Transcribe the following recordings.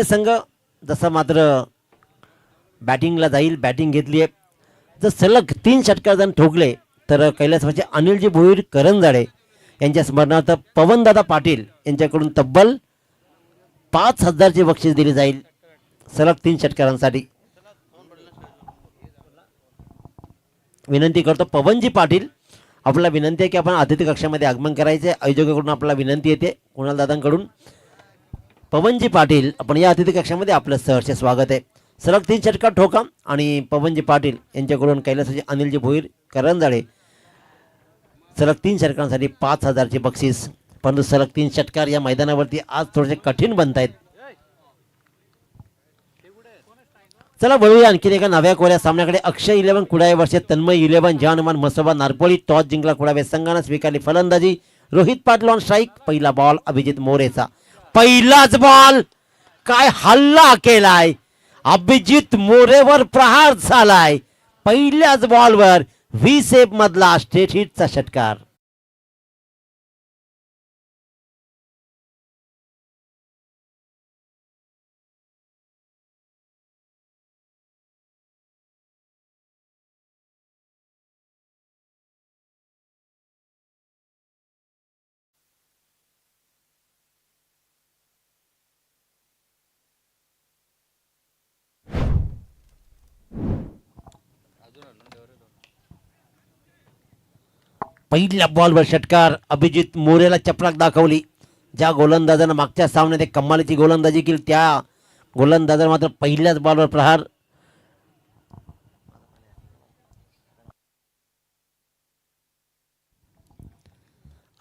संघ जसा मात्र बॅटिंगला जाईल, बॅटिंग घेतली आहे. जर सलग 3 षटकार जण ठोकले तर कैलासवाचे अनिलजी भोईर करंजाडे यांच्या स्मरणार्थ पवनदादा पाटील यांच्याकडून तब्बल 5,000ची बक्षीस दिली जाईल सलग 3 षटकारांसाठी. विनंती करतो पवनजी पाटील, आपल्याला विनंती आहे की आपण अतिथी कक्षामध्ये आगमन करायचे. आयोजकाकडून आपल्याला विनंती येते, कुणाल दादांकडून. पवनजी पाटील, आपण या अतिथी कक्षामध्ये आपलं सहर्ष स्वागत आहे. सलग 3 षटकार ठोका आणि पवनजी पाटील यांच्याकडून कैलासवाचे अनिलजी भोईर करंजाडे सलग 3 षटकांसाठी 5,000ची बक्षीस. परंतु सलग 3 षटकार या मैदानावरती आज थोडेसे कठीण बनत आहेत. चला वळूया आणखीन एका नव्या कोऱ्या सामन्याकडे. अक्षय 11 कुडाळे वर्षे तन्मय 11 जानमान मसोबा नारपोळी. टॉस जिंकला कुडाळे संघाने, स्वीकारली फलंदाजी. Rohit Patil on strike. पहिला बॉल अभिजित मोरेचा. पहिलाच बॉल, काय हल्ला केलाय, अभिजित मोरेवर प्रहार झालाय. पहिल्याच बॉलवर व्ही सेफ मधला स्ट्रेट हिटचा षटकार. पहिल्या बॉलवर षटकार. अभिजित मोरेला चपराक दाखवली. ज्या गोलंदाजानं मागच्या सामन्यात एक कमालीची गोलंदाजी केली त्या गोलंदाजानं मात्र पहिल्याच बॉलवर प्रहार.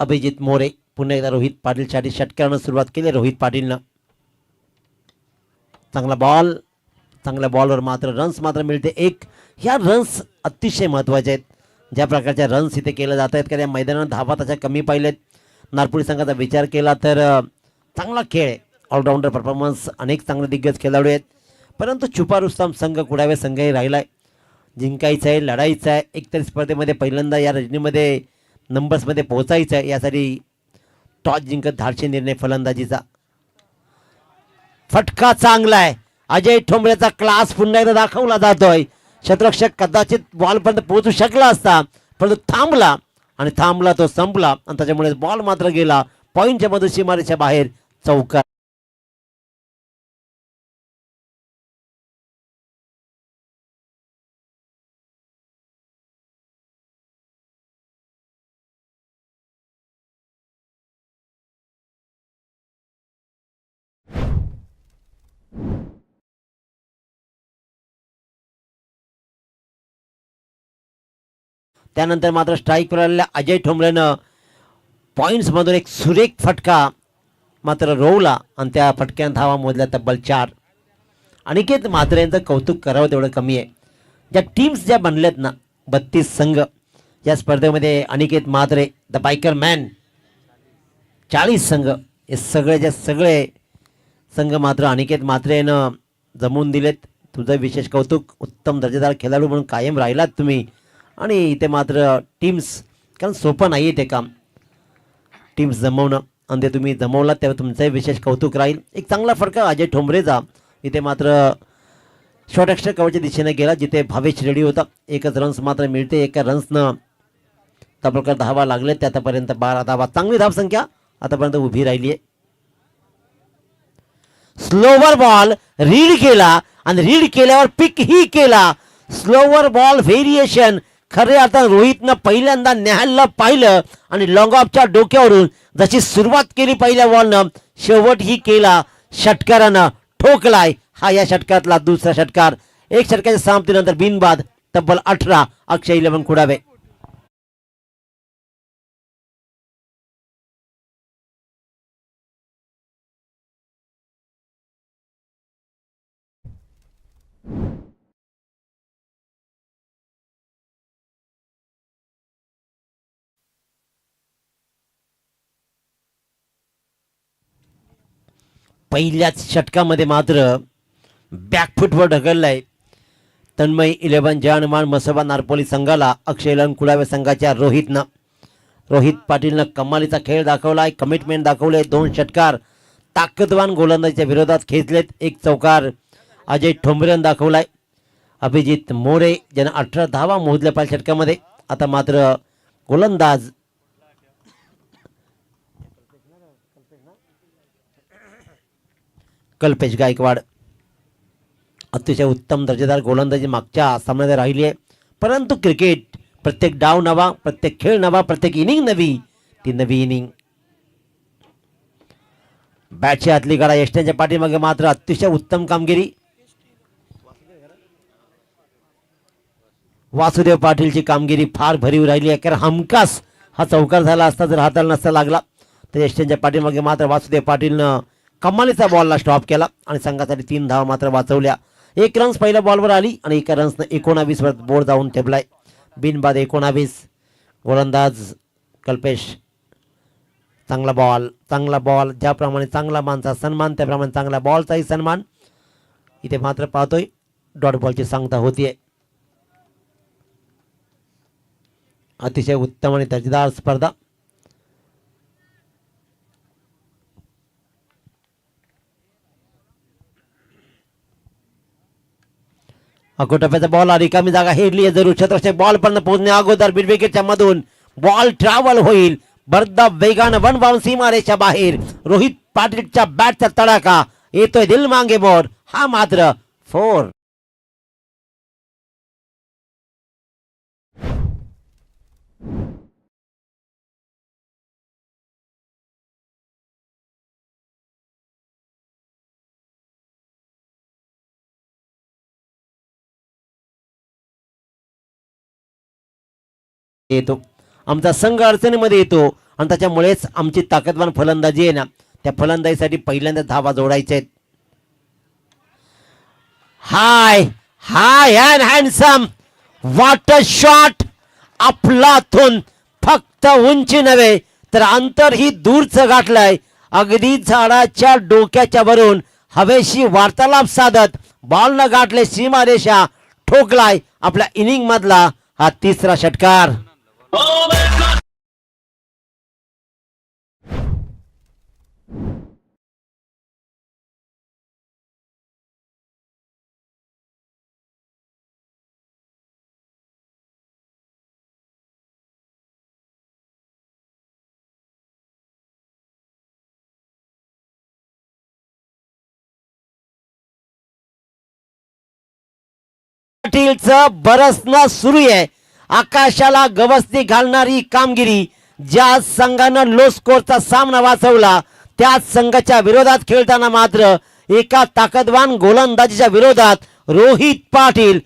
अभिजित मोरे पुन्हा एकदा रोहित पाटीलसाठी षटकारानं सुरुवात केली. रोहित पाटीलनं चांगला बॉल, चांगल्या बॉलवर मात्र रन्स मात्र मिळते एक. ह्या रन्स अतिशय महत्त्वाचे आहेत. ज्या प्रकारच्या रन्स इथे केले जात आहेत का त्या मैदानात धावा तशा कमी पाहिलेत. नारपुडी संघाचा विचार केला तर चांगला खेळ आहे, ऑलराऊंडर परफॉर्मन्स, अनेक चांगले दिग्गज खेळाडू आहेत. परंतु छुपा रुस्तम संघ कुडावे संघही राहिला आहे. जिंकायचं आहे, लढायचं आहे. एकतरी स्पर्धेमध्ये पहिल्यांदा या रजनीमध्ये नंबर्समध्ये पोहोचायचं आहे. यासाठी टॉस जिंकत धाडशी निर्णय फलंदाजीचा. फटका चांगला आहे. अजय ठोंबरेचा क्लास पुन्हा एकदा दाखवला जातोय. क्षेत्ररक्षक कदाचित बॉलपर्यंत पोहोचू शकला असता, परंतु थांबला आणि थांबला तो संपला आणि त्याच्यामुळे बॉल मात्र गेला पॉईंटच्या मधून सीमारेच्या बाहेर चौकार. त्यानंतर मात्र स्ट्राईकवर आलेल्या अजय ठोंबरेनं पॉईंट्समधून एक सुरेख फटका मात्र रोवला आणि त्या फटक्यानं धावा मोजल्या तब्बल 4. अनिकेत म्हात्रे यांचं कौतुक करावं तेवढं कमी आहे. ज्या टीम्स ज्या बनल्यात ना 32 संघ या स्पर्धेमध्ये, Aniket Mhatre the biker man, 40 संघ, हे सगळेच्या सगळे संघ मात्र अनिकेत म्हात्रेनं जमवून दिलेत. तुझं विशेष कौतुक. उत्तम दर्जेदार खेळाडू म्हणून कायम राहिलात तुम्ही. आणि इथे मात्र टीम्स, कारण सोपं नाही आहे ते काम टीम्स जमवणं, आणि ते तुम्ही जमवलात तेव्हा तुमचंही विशेष कौतुक राहील. एक चांगला फटका अजय ठोंबरेचा इथे मात्र शॉर्ट एक्स्ट्रा कव्हरच्या दिशेने गेला जिथे भावेश रेडी होता. एकच रन्स मात्र मिळते. एका रन्सनं तब्बल धावा लागले. ते आतापर्यंत 12 धावा, चांगली धावसंख्या आतापर्यंत उभी राहिली आहे. स्लोवर बॉल रीड केला आणि रीड केल्यावर पिक ही केला. Slower ball variation. खरे आता रोहितनं पहिल्यांदा न्याहाळलं पाहिलं आणि लॉंग ऑफच्या डोक्यावरून जशी सुरुवात केली पहिल्या बॉलनं, शेवट ही केला षटकारानं ठोकलाय. हा या षटकातला दुसरा षटकार. एक षटकाच्या समाप्तीनंतर बिनबाद तब्बल 18. अक्षय 11 कुडावे. पहिल्याच षटकामध्ये मात्र बॅकफुटवर ढकललाय तन्मय 11 जानमान मसोबा नारपोली संघाला. अक्षय 11 कुडावे संघाच्या रोहितनं. रोहित पाटीलनं कमालीचा खेळ दाखवलाय, कमिटमेंट दाखवले. 2 षटकार ताकदवान गोलंदाजीच्या विरोधात खेचलेत. एक चौकार अजय ठोंबरेनं दाखवलाय. अभिजित मोरे ज्यानं 18 धावा मोजल्या पहिल्या षटकामध्ये. आता मात्र गोलंदाज कल्पेश गायकवाड अतिशय उत्तम दर्जेदार गोलंदाजी मागच्या सामन्यात राहिली आहे. परंतु क्रिकेट प्रत्येक डाव नवा, प्रत्येक खेळ नवा, प्रत्येक इनिंग नवी. ती नवी इनिंग बॅटची आतली गाडा यष्ट्यांच्या पाठीमागे मात्र अतिशय उत्तम कामगिरी. वासुदेव पाटीलची कामगिरी फार भरीव राहिली आहे. कारण हमखास हा चौकार झाला असता जर हाताला नसता लागला तर यष्ट्यांच्या पाठीमागे मात्र वासुदेव पाटीलनं कमालीचा बॉलला स्टॉप केला आणि संघासाठी 3 धावा मात्र वाचवल्या. 1 रन्स पहिल्या बॉलवर आली आणि 1 रन्सनं 19 वर बोर्ड जाऊन ठेवलाय. बिनबाद 19. गोलंदाज कल्पेश चांगला बॉल ज्याप्रमाणे चांगला माणसा सन्मान त्याप्रमाणे चांगला बॉलचाही सन्मान. इथे मात्र पाहतोय डॉट बॉलची सांगता होतीये. अतिशय उत्तम आणि दर्जेदार स्पर्धा. अकोटप्याचा बॉल रिकामी जागा हेरली आहे. जरूर क्षेत्ररक्षक बॉल पर्यंत पोहोचणे अगोदर मिड विकेटच्या मधून बॉल ट्रॅव्हल होईल. बर्दा वेगानं वन बाउंड सीमारेच्या बाहेर. रोहित पाटीलच्या बॅटचा तडाखा येतोय दिल मांगे मोर. हा मात्र 4. येतो आमचा संघ अडचणीमध्ये येतो आणि त्याच्यामुळेच आमची ताकदवान फलंदाजी आहे ना, त्या फलंदाजीसाठी पहिल्यांदा धावा जोडायचे आहेत. High high and handsome what a shot. अफलातून फक्त उंची नव्हे तर अंतरही दूरचं गाठलंय. अगदी झाडाच्या डोक्याच्या वरून हवेशी वार्तालाप साधत बॉल न गाठले सीमारेषा ठोकलाय. आपल्या इनिंग मधला हा 3रा षटकार. पाटीलचं बरसणं सुरू आहे. आकाशाला गवसणी घालणारी कामगिरी. ज्या संघानं लो स्कोरचा सामना वाचवला त्याच संघाच्या विरोधात खेळताना मात्र एका ताकदवान गोलंदाजीच्या विरोधात रोहित पाटील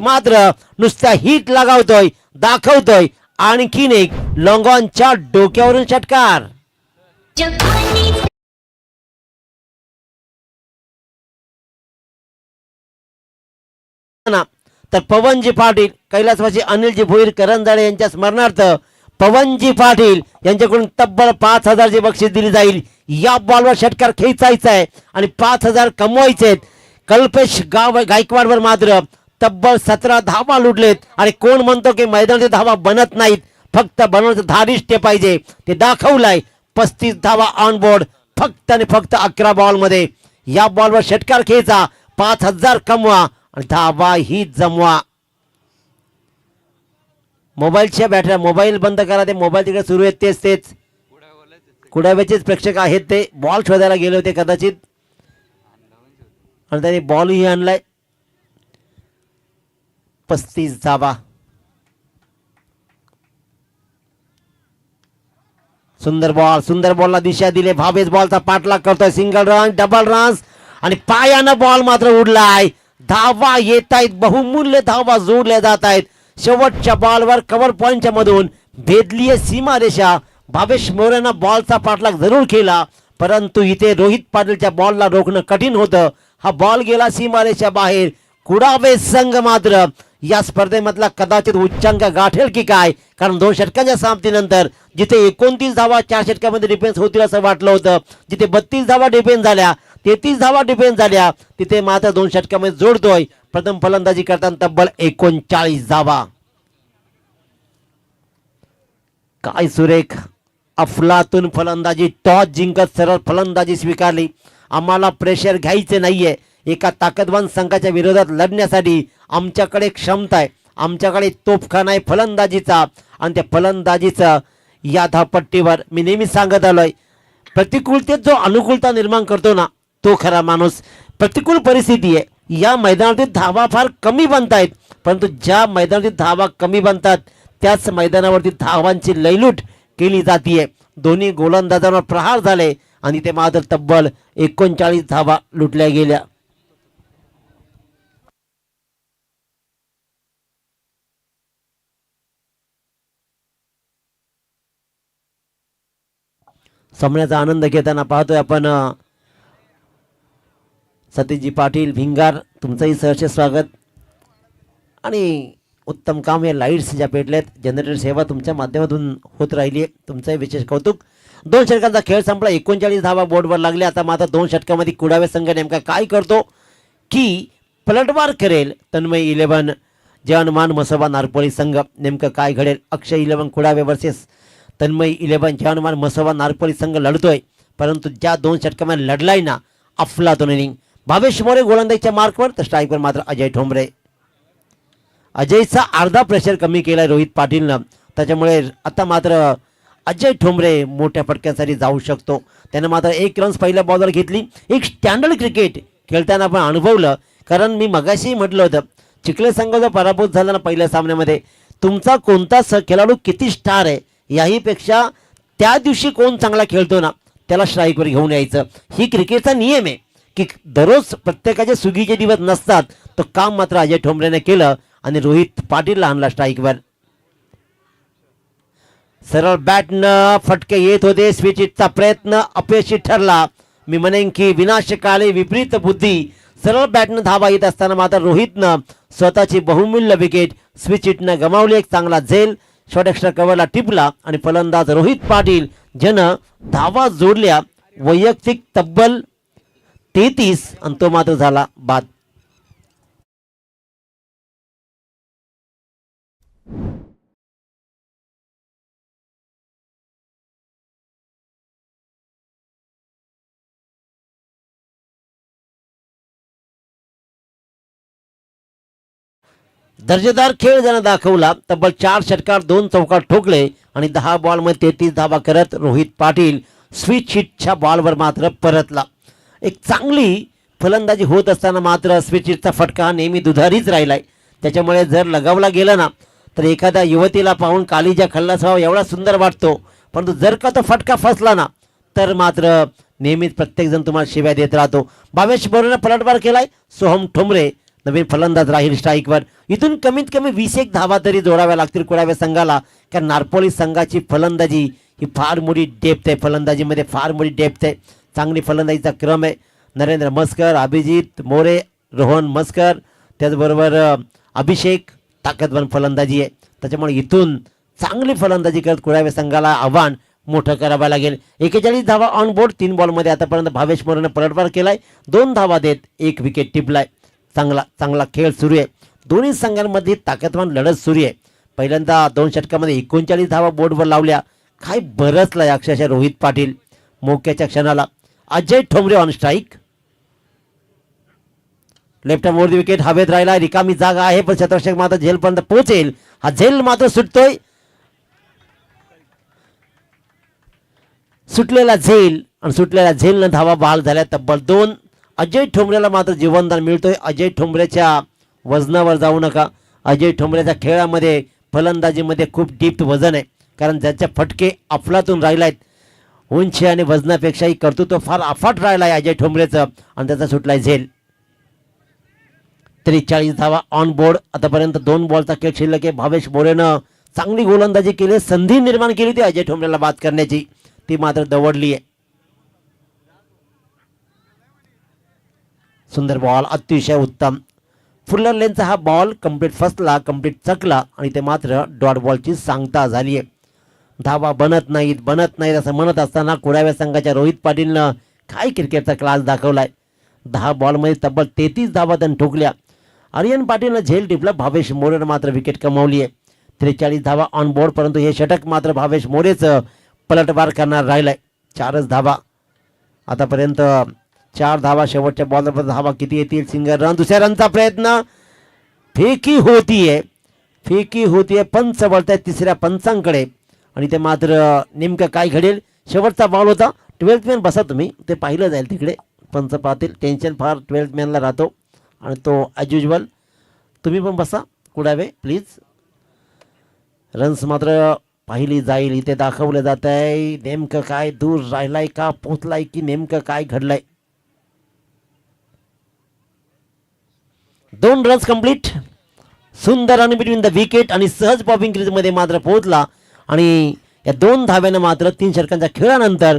मात्र नुसत्या हिट लगावतोय, दाखवतोय आणखीन एक लॉंगॉनच्या डोक्यावरून षटकार. तर पवनजी पाटील कैलासवासी अनिलजी भोईर करंजाडे यांच्या स्मरणार्थ पवनजी पाटील यांच्याकडून तब्बल 5,000ची बक्षीस दिली जाईल. या बॉलवर षटकार खेचायचा आहे आणि 5,000 कमवायचे आहेत. कल्पेश गायकवाडवर मात्र तब्बल 17 धावा लुटलेत आणि कोण म्हणतो की मैदानाची धावा बनत नाहीत, फक्त बनवण्याचं धारिष्ट्य पाहिजे ते दाखवलंय. 35 धावा ऑन बोर्ड फक्त आणि फक्त 11 बॉलमध्ये. या बॉलवर षटकार खेचा, 5,000 कमवा आणि धावा ही जमवा. मोबाईलच्या बॅटऱ्या मोबाईल बंद करा. ते मोबाईल तिकडे सुरू आहेत तेच कुडाव्याचेच प्रेक्षक आहेत. ते बॉल शोधायला गेले होते कदाचित आणि त्यांनी बॉलही आणलाय. 35 धावा. सुंदर बॉलला दिशा दिली. भावेश बॉलचा पाठलाग करतोय. सिंगल रन, डबल रन्स आणि पायानं बॉल मात्र उडलाय. धावा येत आहेत, बहुमूल्य धावा जोडल्या जात आहेत. शेवटच्या बॉलवर कव्हर पॉइंटच्या मधून भेदलीय सीमारेषा. भावेश मोरेनं बॉलचा पाठलाग जरूर केला परंतु इथे रोहित पाटीलच्या बॉलला रोखणं कठीण होतं. हा बॉल गेला सीमारेषा बाहेर. कुडावे संघ मात्र या स्पर्धेमधला कदाचित उच्चांक गाठेल की काय, कारण 2 षटकांच्या समाप्तीनंतर जिथे 29 धावा 4 षटकामध्ये डिफेन्स होतील असं वाटलं होतं, जिथे 32 धावा डिफेन्स झाल्या, 33 धावा डिफेन्स झाल्या, तिथे मात्र 2 षटकामध्ये जोडतोय. प्रथम फलंदाजी करताना तब्बल 39 धावा. काय सुरेख अफलातून फलंदाजी, टॉस जिंकत सरळ फलंदाजी स्वीकारली. आम्हाला प्रेशर घ्यायचे नाहीये. एका ताकदवान संघाच्या विरोधात लढण्यासाठी आमच्याकडे क्षमता आहे, आमच्याकडे तोफखाना आहे फलंदाजीचा. आणि त्या फलंदाजीचं या धावपट्टीवर मी नेहमी सांगत आलोय, प्रतिकूलतेत जो अनुकूलता निर्माण करतो ना तो खरा माणूस. प्रतिकूल परिस्थिती आहे, या मैदानातील धावा फार कमी बनतायत, परंतु ज्या मैदानातील धावा कमी बनतात त्याच मैदानावरती धावांची लयलूट केली जाते. दोन्ही गोलंदाजांवर प्रहार झाले आणि ते मात्र तब्बल 39 धावा लुटल्या गेल्या. सामन्याचा आनंद घेताना पाहतोय आपण सतीशजी पाटील भिंगार, तुमचंही सहर्ष स्वागत. आणि उत्तम काम, हे लाईट्स ज्या पेटल्यात, जनरेटर सेवा तुमच्या माध्यमातून होत राहिली आहे, तुमचंही विशेष कौतुक. 2 षटकांचा खेळ संपला, 39 धावा बोर्डवर लागल्या. आता मात्र 2 षटकामध्ये कुडावे संघ नेमका काय करतो की पलटवार करेल तन्मय 11 जवानमान मसोबा नारपोली संघ. नेमकं काय घडेल? अक्षय 11 कुडावे वर्सेस तन्मय 11 जवानमान मसोबा नारपोली संघ लढतोय. परंतु ज्या 2 षटकामध्ये लढलाय ना अफलातून इनिंग, भावेश मोरे गोलंदाजीच्या मार्कवर, तर स्ट्राईकवर मात्र अजय ठोंबरे. अजयचा अर्धा प्रेशर कमी केलाय रोहित पाटीलनं, त्याच्यामुळे आता मात्र अजय ठोंबरे मोठ्या फटक्यासाठी जाऊ शकतो. त्यानं मात्र 1 रन्स पहिल्या बॉलवर घेतली. एक स्टँडर्ड क्रिकेट खेळताना आपण अनुभवलं, कारण मी मगाशी म्हटलं होतं चिखले संघ जो पराभूत झाला ना पहिल्या सामन्यामध्ये, तुमचा कोणता खेळाडू किती स्टार आहे याहीपेक्षा त्या दिवशी कोण चांगला खेळतो ना त्याला स्ट्राईकवर घेऊन यायचं. ही क्रिकेटचा नियम आहे की दररोज प्रत्येकाचे सुगीचे दिवस नसतात. तो काम मात्र अजय ठोंबरेने केलं आणि रोहित पाटीलला आणला स्ट्राईकवर. सरळ बॅटनं फटके येत होते, स्विच हिटचा प्रयत्न अपयशी ठरला. मी म्हणेन की विनाशकाले विपरीत बुद्धी. सरळ बॅटनं धावा येत असताना मात्र रोहितनं स्वतःची बहुमूल्य विकेट स्विच हिटनं गमावली. एक चांगला झेल शॉर्ट एक्स्ट्रा कव्हरला टिपला आणि फलंदाज रोहित पाटील ज्यानं धावा जोडल्या वैयक्तिक तब्बल 33 आणि तो मात्र झाला बाद. दर्जेदार खेळ ज्यानं दाखवला. तब्बल 4 षटकार 2 चौकार ठोकले आणि 10 बॉलमध्ये 33 धावा करत रोहित पाटील स्विच हिटच्या बॉलवर मात्र परतला. एक चांगली फलंदाजी होत असताना मात्र स्विच हिटचा फटका नेहमी दुधारीच राहिलाय. त्याच्यामुळे जर लगावला गेला ना तर एखाद्या युवतीला पाहून कालीच्या खल्लासावा एवढा सुंदर वाटतो, परंतु जर का तो फटका फसला ना तर मात्र नेहमीच प्रत्येकजण तुम्हाला शिव्या देत राहतो. भावेश मोरेने पलटवार केलाय. सोहम ठोंबरे नवीन फलंदाज राहील स्ट्राईकवर. इथून कमीत कमी 21 धावा तरी जोडाव्या लागतील कुडावे संघाला, कारण नारपोली संघाची फलंदाजी ही फार मोठी डेप्थ आहे, फलंदाजीमध्ये फार मोठी डेप्थ आहे. चांगली फलंदाजीचा क्रम आहे. नरेंद्र मस्कर, अभिजित मोरे, रोहन मस्कर, त्याचबरोबर अभिषेक, ताकदवान फलंदाजी आहे. त्याच्यामुळे इथून चांगली फलंदाजी करत कुडावे संघाला आव्हान मोठं करावं लागेल. 41 धावा ऑन बोर्ड. 3 बॉलमध्ये आतापर्यंत भावेश मोरेने पलटवार केलाय. 2 धावा देत 1 विकेट टिपलाय. चांगला खेळ सुरू आहे. दोन्ही संघांमध्ये ताकदवान लढत सुरू आहे. पहिल्यांदा 2 षटकामध्ये 39 धावा बोर्डवर लावल्या. काय बरसलाय अक्षरशः रोहित पाटील. मोक्याच्या क्षणाला Ajay Thombare on strike. Left more wicket हवेत राहिला. रिकामी जागा आहे पण शतरक्षक मात्र झेलपर्यंत पोहोचेल. हा झेल मात्र सुटतोय. सुटलेला झेल आणि सुटलेल्या झेलनं धावा बहाल झाल्या तब्बल 2. अजय ठोंबरेला मात्र जीवनदान मिळतोय. अजय ठोंबरेच्या वजनावर जाऊ नका. अजय ठोंबरेच्या खेळामध्ये फलंदाजीमध्ये खूप डीप वजन आहे, कारण ज्याचे फटके अफलातून राहिलायत. उंची आणि वजनापेक्षाही कर्तृत्व फार अफाट राहिला आहे अजय ठोंबरेचं आणि त्याचा सुटलाय झेल. 43 धावा ऑन बोर्ड. आतापर्यंत 2 बॉलचा खेळ शिल्लक आहे. भावेश मोरेनं चांगली गोलंदाजी केली, संधी निर्माण केली होती अजय ठोंबरेला बाद करण्याची, ती मात्र दवडली आहे. सुंदर बॉल, अतिशय उत्तम. फुल्लर लेनचा हा बॉल कंप्लीट फसला, कंप्लीट चकला आणि ते मात्र डॉट बॉलची सांगता झाली आहे. धावा बनत नाहीत असं म्हणत असताना कुडाव्या संघाच्या रोहित पाटीलनं काय क्रिकेटचा क्लास दाखवलाय. 10 बॉलमध्ये तब्बल 33 धावा त्यांनी ठोकल्या. आर्यन पाटीलनं झेल टिपला. भावेश मोरेनं मात्र विकेट कमावली आहे. 43 धावा ऑन बोर्ड. परंतु हे षटक मात्र भावेश मोरेचं पलटवार करणार राहिलाय. 4च धावा आतापर्यंत, 4 धावा. शेवटच्या बॉलवर धावा किती येतील? Single run. दुसऱ्या रनचा प्रयत्न, फेकी होतीये. पंच वळतायत तिसऱ्या पंचांकडे आणि ते मात्र नेमकं काय घडेल? शेवटचा बॉल होता. 12th मॅन बसा तुम्ही, ते पाहिलं जाईल तिकडे. पंच पाहतील. टेन्शन फार 12th मॅनला राहतो आणि तो ॲज युजल. तुम्ही पण बसा कुडावे प्लीज. रन्स मात्र पाहिली जाईल. इथे दाखवलं जात आहे नेमकं काय, दूर राहिलाय का पोचलाय की नेमकं काय घडलंय? 2 रन्स कंप्लीट. सुंदर रन बिटवीन द विकेट आणि सहज बॉबिंग क्रीजमध्ये मात्र पोहोचला. आणि या 2 धाव्यानं मात्र 3 षटकांच्या खेळानंतर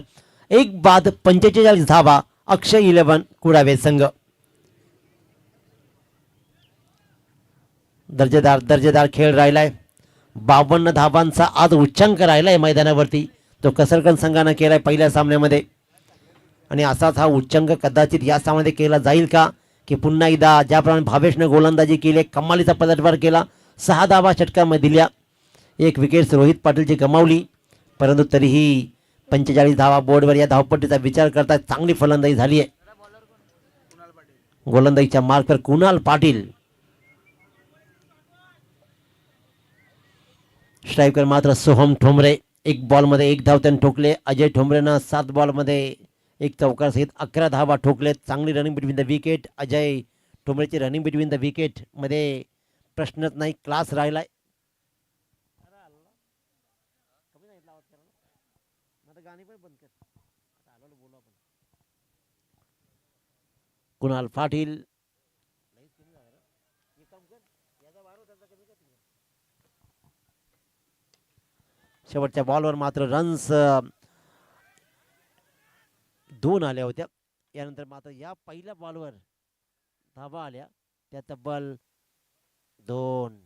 एक बाद 45 धावा. अक्षय 11 कुडावे संघ. दर्जेदार खेळ राहिलाय. 52 धावांचा आज उच्चांक राहिलाय मैदानावरती. तो कसरकन संघानं केलाय पहिल्या सामन्यामध्ये आणि असाच हा उच्चांक कदाचित या सामन्यामध्ये केला जाईल का, की पुन्हा एकदा ज्याप्रमाणे भावेशनं गोलंदाजी केली, कमालीचा पलटवार केला, 6 धावा षटकामध्ये दिल्या, 1 विकेट रोहित पाटीलची गमावली, परंतु तरीही 45 धावा बोर्डवर. या धावपट्टीचा विचार करता चांगली फलंदाजी झाली आहे. गोलंदाजीच्या मार्कवर कुणाल पाटील. स्ट्रायकर मात्र सोहम ठोंबरे. 1 बॉलमध्ये 1 धाव त्यांनी ठोकले. अजय ठोंबरेनं 7 बॉलमध्ये 1 चौकार सहित 11 धावा ठोकलेत. चांगली running between the wicket. Ajay ठोंबरेची रनिंग बिटवीन द विकेट मध्ये प्रश्नच नाही, क्लास राहिलाय. कुणाल पाटील शेवटच्या बॉलवर मात्र रन्स 2 आल्या होत्या. यानंतर मात्र या पहिल्या बॉलवर धावा आल्या, त्या तब्बल 2.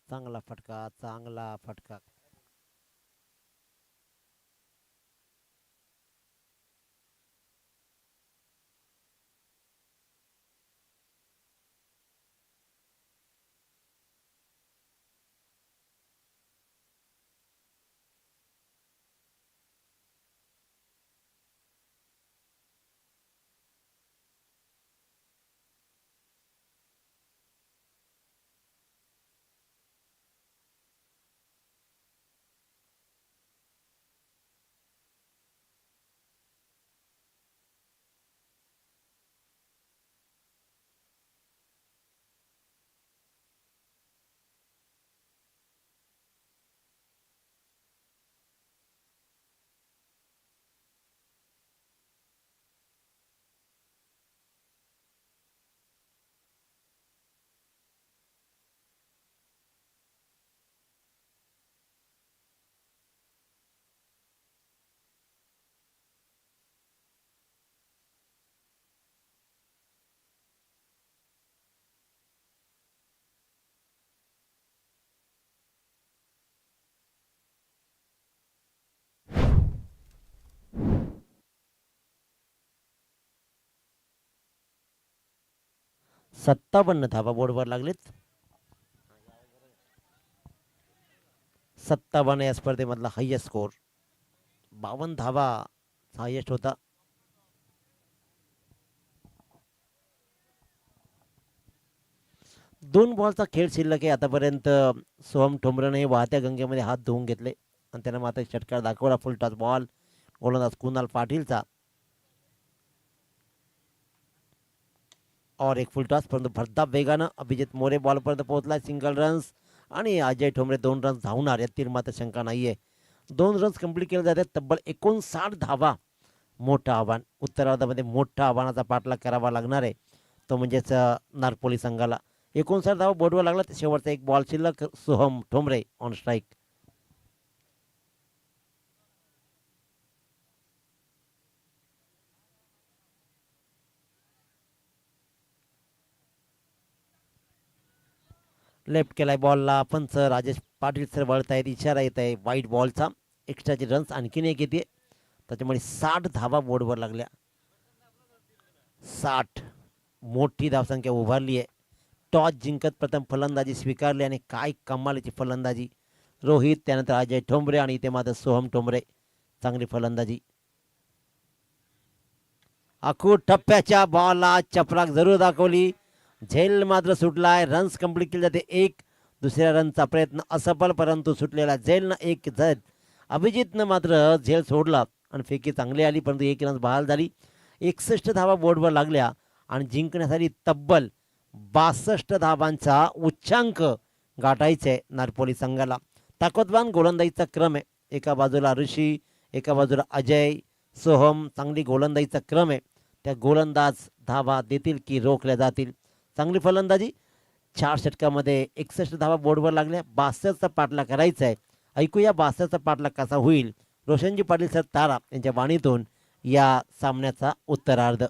चांगला फटका. सत्तावन्न धावा बोर्डवर लागलेत. 57 या स्पर्धेमधला हायेस्ट स्कोर. 52 धावा हायेस्ट होता. दोन बॉलचा खेळ शिल्लक आहे आतापर्यंत. सोहम ठोंबरेने वाहत्या गंगेमध्ये हात धुवून घेतले आणि त्याने मात्र षटकार दाखवला. फुल टॉस बॉल. गोलंदाज कुणाल पाटीलचा. और एक फुलटॉस, परंतु भरधाव वेगानं अभिजित मोरे बॉलपर्यंत पोहोचला, सिंगल रन्स आणि अजय ठोंबरे 2 रन्स धावणार यातील मात्र शंका नाहीये. 2 रन्स कंप्लीट केले जातात. तब्बल 59 धावा. मोठं आव्हान, उत्तरार्धामध्ये मोठ्या आव्हानाचा पाठलाग करावा लागणार आहे, तो म्हणजेच नारपोली संघाला. 59 धावा बोर्डवर लागला. शेवटचा एक बॉल शिल्लक. Soham Thombare on strike. Left केलाय बॉलला. पंच राजेश पाटील सर वळत आहेत. इशारा येत आहे वाईट बॉलचा. एक्स्ट्राचे रन्स आणखीन एक येते, त्याच्यामुळे 60 धावा बोर्डवर लागल्या. 60 मोठी धावसंख्या उभारली आहे. टॉस जिंकत प्रथम फलंदाजी स्वीकारली आणि काय कमालीची फलंदाजी. रोहित, त्यानंतर अजय ठोंबरे आणि इथे मात्र सोहम ठोंबरे. चांगली फलंदाजी. अखूट टप्प्याच्या बॉलला चपराक जरूर दाखवली. झेल मात्र सुटलाय. रन्स कंप्लीट केले जाते. एक दुसऱ्या रनचा प्रयत्न असफल, परंतु सुटलेला झेलनं एक झेल. अभिजितनं मात्र झेल सोडला आणि फेकी चांगली आली, परंतु एक रन्स बहाल झाली. 61 धावा बोर्डवर लागल्या आणि जिंकण्यासाठी तब्बल 62 धावांचा उच्चांक गाठायचा आहे नारपोली संघाला. ताकदवान गोलंदाजीचा क्रम आहे. एका बाजूला ऋषी, एका बाजूला अजय, सोहम. चांगली गोलंदाजीचा क्रम आहे. त्या गोलंदाज धावा देतील की रोखल्या जातील. चांगली फलंदाजी. 4 षटकामध्ये 61 धावा बोर्डवर लागल्या. 62चा पाठलाग करायचा आहे. ऐकूया 62चा पाठलाग कसा होईल रोशनजी पाटील सर तारा यांच्या वाणीतून या सामन्याचा उत्तरार्ध.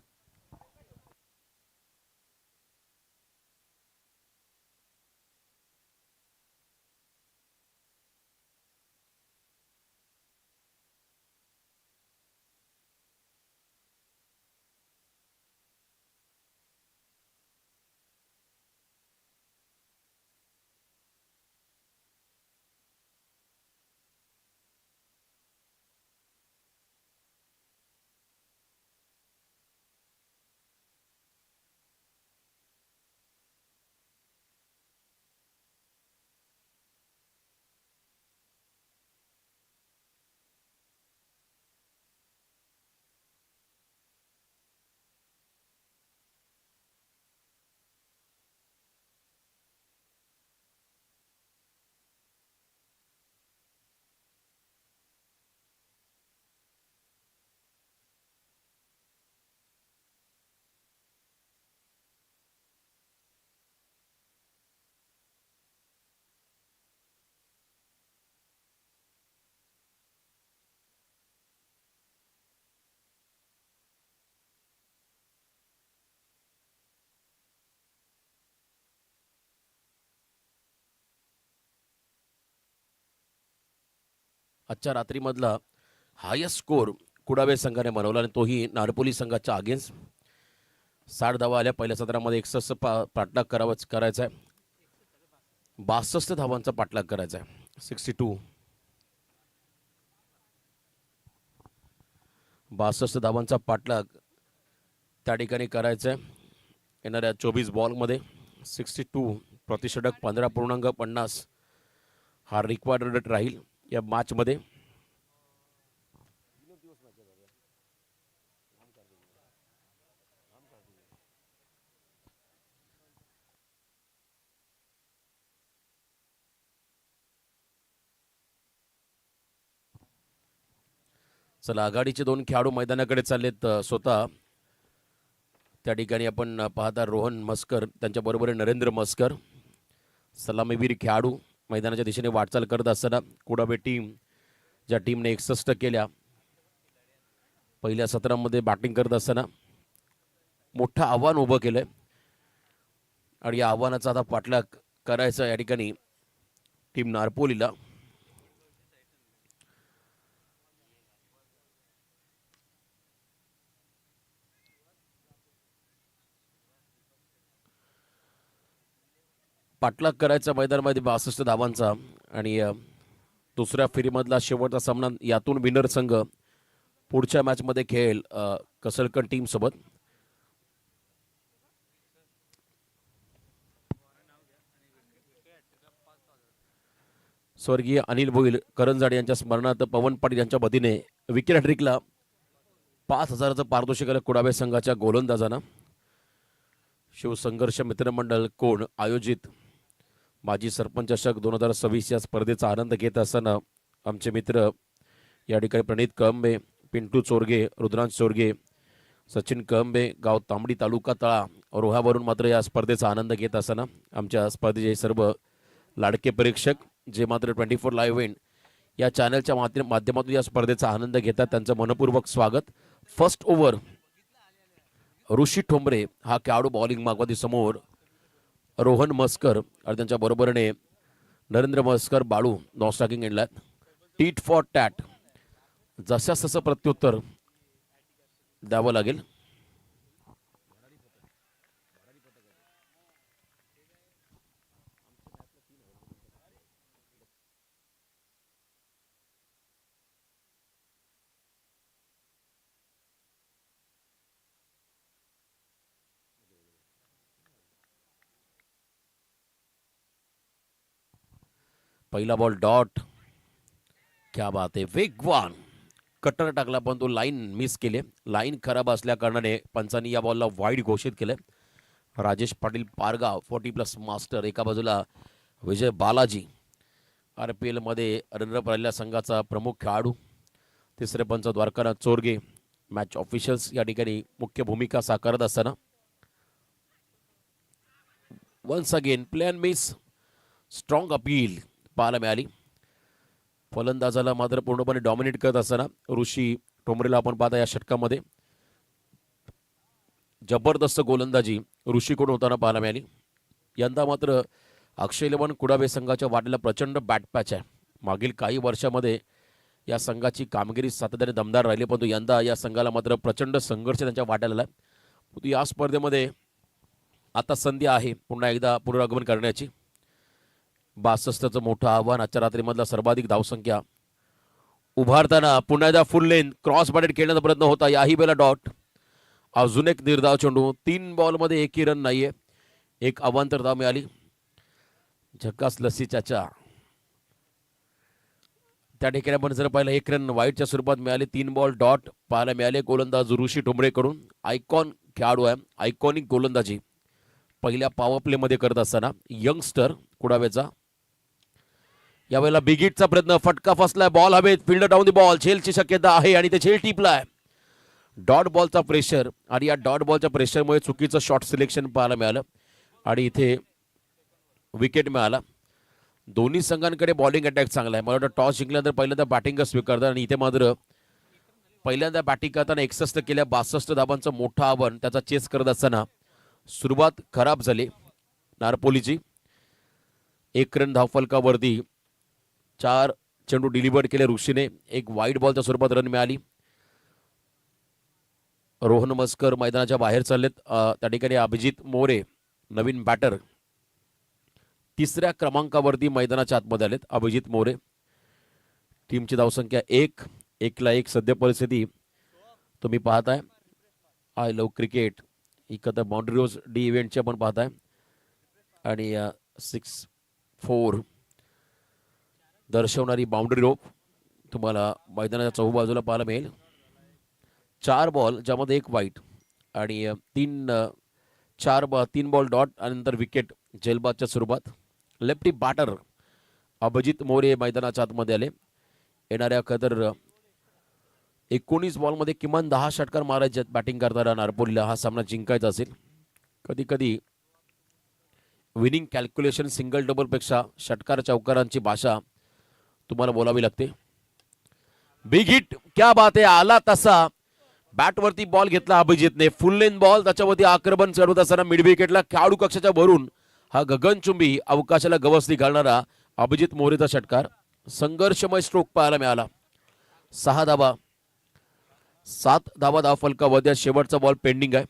आजच्या रात्रीमधला हायेस्ट स्कोर कुडावे संघाने बनवला आणि तोही नारपोली संघाच्या अगेन्स्ट. 60 धावा आल्या पहिल्या सत्रामध्ये. 61 पाठलाग करायचा आहे. 62 धावांचा पाठलाग करायचा आहे. 62 धावांचा पाठलाग त्या ठिकाणी करायचा आहे येणाऱ्या 24 बॉलमध्ये. 62 प्रतिषटक 15.50 हा रिक्वायर्ड रेट राहील या मॅचमध्ये. चला, आघाडीचे 2 खेळाडू मैदानाकडे चाललेत स्वतः. त्या ठिकाणी आपण पाहता रोहन मस्कर, त्यांच्याबरोबर नरेंद्र मस्कर. सलामीवीर खेळाडू मैदानाच्या दिशेने वाटचाल करत असताना कुडावे टीम, ज्या टीमने 61 केल्या पहिल्या सत्रामध्ये बॅटिंग करत असताना, मोठं आव्हान उभं केलंय आणि या आव्हानाचा आता पाठलाग करायचा या ठिकाणी टीम नारपोलीला. पाठलाग करायचा मैदानामध्ये 62 धावांचा आणि दुसऱ्या फेरीमधला शेवटचा सामना यातून विनर संघ पुढच्या मॅचमध्ये खेळेल कसलकण टीमसोबत. स्वर्गीय अनिल भोईर करंजाडे यांच्या स्मरणार्थ पवन पाटील यांच्या वतीने विकेट हॅट्रिकला 5,000चं पारितोषिक कुडावे संघाच्या गोलंदाजांना. शिवसंघर्ष मित्रमंडळ कोण आयोजित माजी सरपंच चषक 2026 या स्पर्धेचा आनंद घेत असताना आमचे मित्र या ठिकाणी प्रणित कळंबे, पिंटू चोरगे, रुद्रांश चोरगे, सचिन कळंबे, गाव तांबडी, तालुका तळा, रोहावरून मात्र या स्पर्धेचा आनंद घेत असताना आमच्या स्पर्धेचे सर्व लाडके परीक्षक जे मात्र 24 लाईव्ह इव्हेंट या चॅनलच्या माध्यमातून या स्पर्धेचा आनंद घेतात त्यांचं मनपूर्वक स्वागत. फर्स्ट ओव्हर ऋषी ठोंबरे हा खेळाडू बॉलिंग मागवादी समोर रोहन मस्कर आणि त्यांच्या बरोबरीने नरेंद्र मस्कर बाळू नॉस्टॉकिंग एंडलात. टीट फॉर टॅट जशास तसं प्रत्युत्तर द्यावं लागेल. पहिला बॉल डॉट. क्या बात आहे, वेगवान कटर टाकला पण तो लाईन मिस केले. लाईन खराब असल्या कारणाने पंचांनी या बॉलला वाईड घोषित केले. राजेश पाटील पारगाव 40+ मास्टर एका बाजूला, विजय बालाजी RPL मध्ये रनरअप राहिलेल्या संघाचा प्रमुख खेळाडू, तिसरे पंच द्वारकानाथ चोरगे, मॅच ऑफिशियल्स या ठिकाणी मुख्य भूमिका साकारत असताना once again plan miss. Strong appeal पाहायला मिळाली. फलंदाजाला मात्र पूर्णपणे डॉमिनेट करत असताना ऋषी ठोंबरेला आपण पाहता या षटकामध्ये जबरदस्त गोलंदाजी ऋषीकडून होताना पाहायला मिळाली. यंदा मात्र अक्षय इलेव्हन कुडावे संघाच्या वाटेला प्रचंड बॅट पॅच आहे. मागील काही वर्षामध्ये या संघाची कामगिरी सातत्याने दमदार राहिली, परंतु यंदा या संघाला मात्र प्रचंड संघर्ष त्यांच्या वाट्याला आला. परंतु या स्पर्धेमध्ये आता संधी आहे पुन्हा एकदा पुनरागमन करण्याची. 62चं मोठं आव्हान. आजच्या रात्रीमधला सर्वाधिक धावसंख्या उभारताना पुन्हा एकदा फुल लेन क्रॉस बॅटेड खेळण्याचा प्रयत्न होता. याही वेळेला डॉट. अजून एक निर्धाव चेंडू. 3 बॉलमध्ये एकही रन नाहीये. एक अवांतर धाव मिळाली. झक्कास लस्सी चाचा त्या ठिकाणी आपण जर पाहिलं 1 रन वाईटच्या स्वरूपात मिळाले. 3 बॉल डॉट पाहायला मिळाले गोलंदाज ऋषी ठोंबरेकडून. आयकॉन खेळाडू आहे, आयकॉनिक गोलंदाजी पहिल्या पॉवर प्ले मध्ये करत असताना यंगस्टर कुडावेचा. यावेळेला बिग हिटचा प्रयत्न, फटका फसलाय, बॉल हवेत, फिल्डर डाऊन द बॉल, झेलची शक्यता आहे आणि ते झेल टिपलाय. डॉट बॉलचा प्रेशर आणि या डॉट बॉलच्या प्रेशरमुळे चुकीचं शॉट सिलेक्शन पाहायला मिळालं आणि इथे विकेट मिळाला. दोन्ही संघांकडे बॉलिंग अटॅक चांगला आहे. मला वाटतं टॉस जिंकल्यानंतर पहिल्यांदा बॅटिंग स्वीकारतात आणि इथे मात्र पहिल्यांदा बॅटिंग करताना 61 केल्या. 62 धाबांचं मोठं आव्हान त्याचा चेस करत असताना सुरुवात खराब झाली नारपोलीची. 1 रन धावफलकावरती 4 चेंडू डिलिव्हर्ड केले ऋषीने. एक वाईट बॉलच्या स्वरूपात रन मिळाली. रोहन मस्कर मैदानाच्या बाहेर चाललेत. त्या ठिकाणी अभिजित मोरे नवीन बॅटर 3ऱ्या क्रमांकावरती मैदानाच्या आतमध्ये आलेत. अभिजित मोरे. टीमची धावसंख्या 1-1 सद्य परिस्थिती तुम्ही पाहताय. आय लव्ह क्रिकेट इकडं बाउंड्री रोज डी इव्हेंटचे आपण पाहताय आणि 6-4 दर्शवणारी बाउंड्री रोप तुम्हाला मैदानाच्या चहूबाजूला पाहायला मिळेल. 4 बॉल ज्यामध्ये 1 वाईट आणि 3 बॉल डॉट आणि नंतर विकेट जेलबादच्या स्वरूपात. लेफ्टी बॅटर अभिजित मोरे मैदानाच्या आतमध्ये आले. येणाऱ्या खतर 19 बॉलमध्ये किमान 10 षटकार मारायचे आहेत बॅटिंग करताना नारपोलीला हा सामना जिंकायचा असेल. कधी कधी विनिंग कॅल्क्युलेशन सिंगल डबलपेक्षा षटकार चौकारांची भाषा तुम्हाला बोलावी लागते. बिग हिट, क्या बात आहे. आला तसा बॅटवरती बॉल घेतला अभिजितने. फुल लेन बॉल, त्याच्यावरती आक्रमण चढवत असताना मिड विकेटला खेळाडू कक्षाच्या वरून हा गगनचुंबी अवकाशाला गवसणी घालणारा अभिजित मोरेचा षटकार. संघर्षमय स्ट्रोक पाहायला मिळाला. 6 धाबा, 7 धाबा धावफलकावर. शेवटचा बॉल पेंडिंग आहे.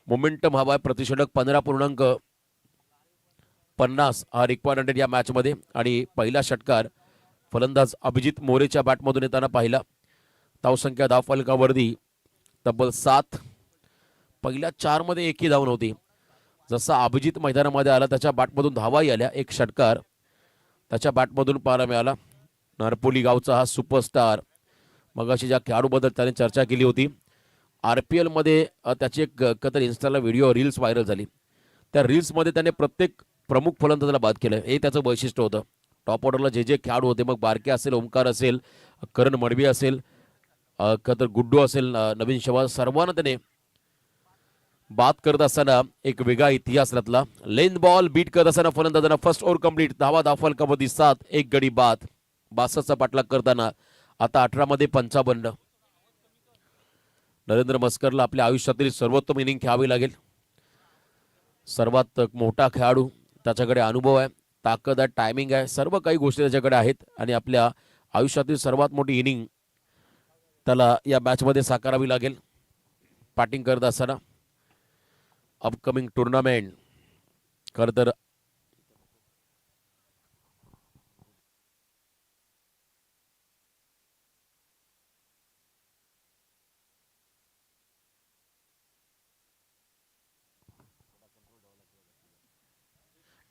मोमेंटम हवा आहे. प्रतिषेधक 15.50 हा रिक्वायरमेंट या मॅचमध्ये आणि पहिला षटकार फलंदाज अभिजित मोरेच्या बॅटमधून येताना पाहिला. धावसंख्या धावफलकावरती तब्बल 7. पहिल्या 4 मध्ये एकही धाव नव्हती. जसा अभिजित मैदानामध्ये आला त्याच्या बॅटमधून धावाही आल्या. एक षटकार त्याच्या बॅटमधून पाहायला मिळाला. नारपोली गावचा हा सुपरस्टार, मगाशी ज्या खेळाडूबद्दल त्याने चर्चा केली होती RPL मध्ये त्याची एक कतर इन्स्टाला व्हिडिओ रील्स व्हायरल झाली. त्या रील्समध्ये त्याने प्रत्येक प्रमुख फलंदाजाला बाद केलं. हे त्याचं वैशिष्ट्य होतं. टॉप ऑर्डरला जे जे खेळाडू होते, मग बारके असेल, ओमकार असेल, करण मडवी असेल, कतर गुड्डू असेल, नवीन शवाज, सर्वांना त्याने बाद करत असताना एक वेगळा इतिहास रचला. लेंथ बॉल बीट करत असताना फलंदाजांना फर्स्ट ओव्हर कंप्लीट. धावा फलकामध्ये 7, 1 गडी बाद. 62चा पाठलाग करताना आता 18 मध्ये 55. नरेंद्र मस्करला आपल्या आयुष्यातील सर्वोत्तम इनिंग खेळावी लागेल. सर्वात मोठा खेळाडू, त्याच्याकडे अनुभव आहे, ताकद आहे, टायमिंग आहे, सर्व काही गोष्टी त्याच्याकडे आहेत आणि आपल्या आयुष्यातील सर्वात मोठी इनिंग त्याला या मॅचमध्ये साकारावी लागेल. बॅटिंग करत असताना अपकमिंग टुर्नामेंट खरं तर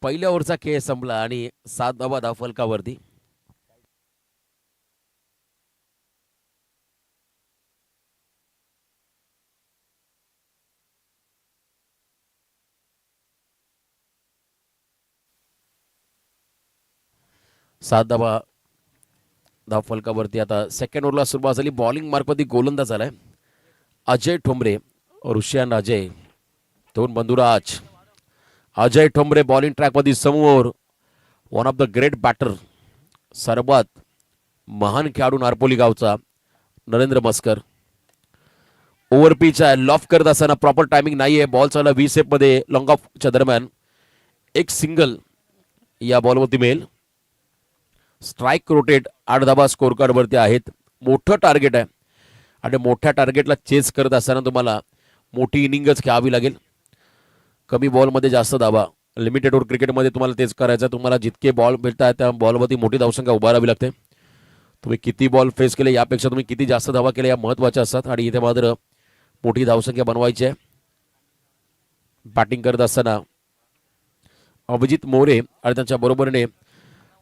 पहिल्या ओव्हरचा खेळ संपला आणि 7 धावा फलकावरती. धाव फलकावरती आता सेकंड ओव्हरला सुरुवात झाली. बॉलिंग मार्कवरती गोलंदाज झालाय अजय ठोंबरे, ऋषियान अजय, दोन बंधुराज. अजय ठोंबरे बॉलिंग ट्रॅकमध्ये समोर. One of the great batter, सर्वात महान खेळाडू नारपोली गावचा नरेंद्र मस्कर. ओव्हर पिच आहे, लॉफ करत असताना प्रॉपर टायमिंग नाही आहे. बॉल चालला 20 मध्ये लॉंग ऑफच्या दरम्यान. एक सिंगल या बॉलवरती मिळेल. स्ट्राईक रोटेट 8 धावा स्कोर कार्डवरती आहेत. मोठं टार्गेट आहे आणि मोठ्या टार्गेटला चेस करत असताना तुम्हाला मोठी इनिंगच खेळावी लागेल. कमी बॉलमध्ये जास्त धावा, लिमिटेड ओव्हर क्रिकेटमध्ये तुम्हाला तेच करायचं. तुम्हाला जितके बॉल मिळतात त्या बॉलवरती मोठी धावसंख्या उभारावी लागते. तुम्ही किती बॉल फेस केले यापेक्षा तुम्ही किती जास्त धावा केल्या या महत्त्वाच्या असतात आणि इथे मात्र मोठी धावसंख्या बनवायची आहे. बॅटिंग करत असताना अभिजित मोरे आणि त्यांच्या बरोबरीने